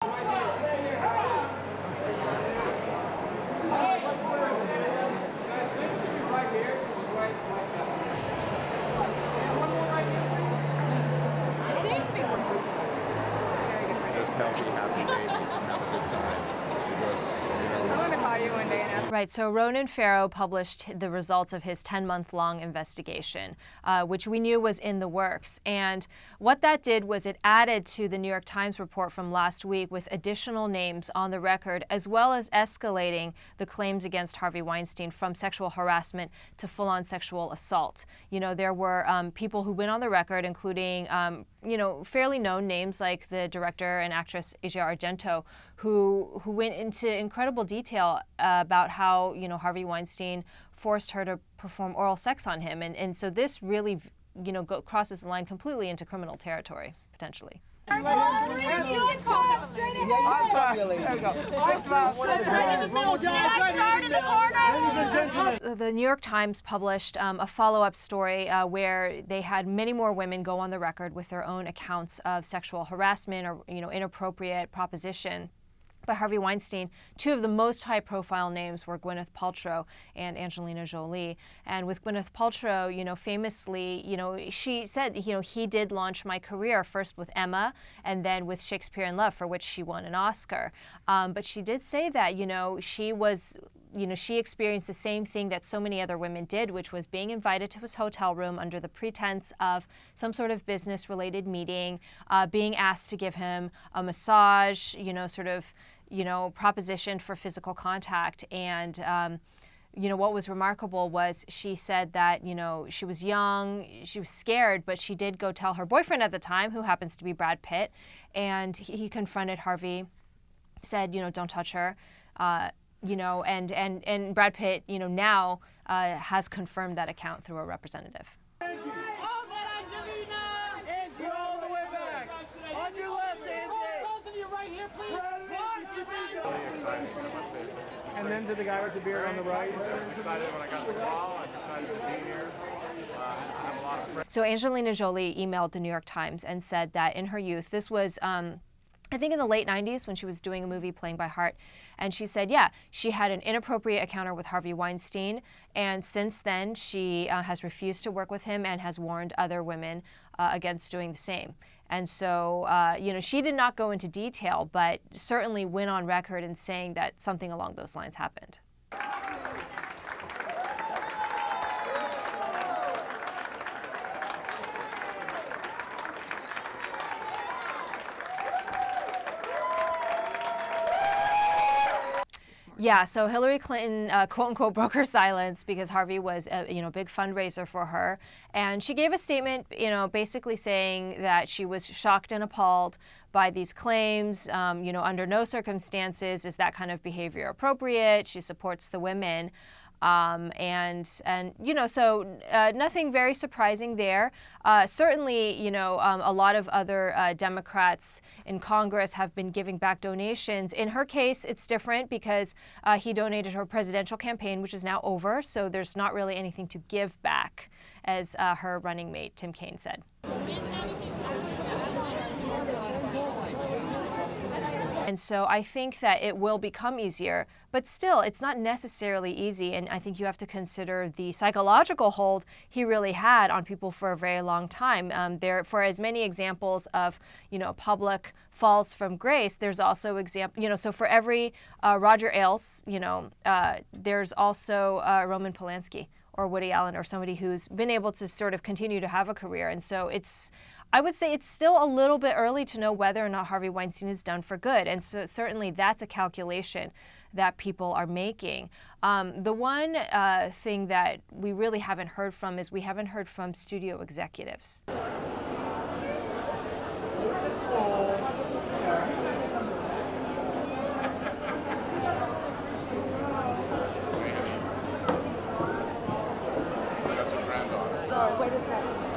Just healthy, happy babies and have a good time. Because, I'm going to call you one day now. Right, so Ronan Farrow published the results of his 10-month-long investigation, which we knew was in the works. And what that did was it added to the New York Times report from last week with additional names on the record, as well as escalating the claims against Harvey Weinstein from sexual harassment to full-on sexual assault. You know, there were people who went on the record, including you know, fairly known names like the director and actress Asia Argento, who went into incredible detail about how, you know, Harvey Weinstein forced her to perform oral sex on him. And so this really, you know, crosses the line completely into criminal territory, potentially. The New York Times published a follow-up story where they had many more women go on the record with their own accounts of sexual harassment or, you know, inappropriate proposition by Harvey Weinstein. Two of the most high-profile names were Gwyneth Paltrow and Angelina Jolie. And with Gwyneth Paltrow, you know, famously, you know, she said, you know, he did launch my career first with Emma and then with Shakespeare in Love, for which she won an Oscar. But she did say that, you know, she experienced the same thing that so many other women did, which was being invited to his hotel room under the pretense of some sort of business-related meeting, being asked to give him a massage, you know, sort of, you know, propositioned for physical contact. And, you know, what was remarkable was she said that, you know, she was young, she was scared, but she did go tell her boyfriend at the time, who happens to be Brad Pitt, and he confronted Harvey, said, you know, don't touch her. You know, and Brad Pitt, you know, now has confirmed that account through a representative. Thank you. Oh, Angelina! Angie, all the way back. On your left, Angie. Both of you right here, please. Really exciting, I must say. And then to the guy with the beard on the right. I was excited when I got the call. I'm excited to be here. I have a lot of friends. So Angelina Jolie emailed the New York Times and said that in her youth, this was I think in the late 90s when she was doing a movie Playing by Heart, and she said, yeah, she had an inappropriate encounter with Harvey Weinstein, and since then she has refused to work with him and has warned other women against doing the same. And so, you know, she did not go into detail, but certainly went on record in saying that something along those lines happened. Yeah, so Hillary Clinton, quote-unquote, broke her silence because Harvey was a, you know, big fundraiser for her. And she gave a statement, you know, basically saying that she was shocked and appalled by these claims. You know, under no circumstances is that kind of behavior appropriate. She supports the women. And you know, so nothing very surprising there. Certainly, you know, a lot of other Democrats in Congress have been giving back donations. In her case, it's different because he donated her presidential campaign, which is now over, so there's not really anything to give back, as her running mate Tim Kaine said. And so I think that it will become easier, but still, it's not necessarily easy. And I think you have to consider the psychological hold he really had on people for a very long time. For as many examples of, you know, public falls from grace, there's also you know, so for every Roger Ailes, you know, there's also Roman Polanski or Woody Allen or somebody who's been able to sort of continue to have a career. And so I would say it's still a little bit early to know whether or not Harvey Weinstein is done for good. And so certainly that's a calculation that people are making. The one thing that we really haven't heard from is we haven't heard from studio executives. That's a granddaughter. Oh, wait a second.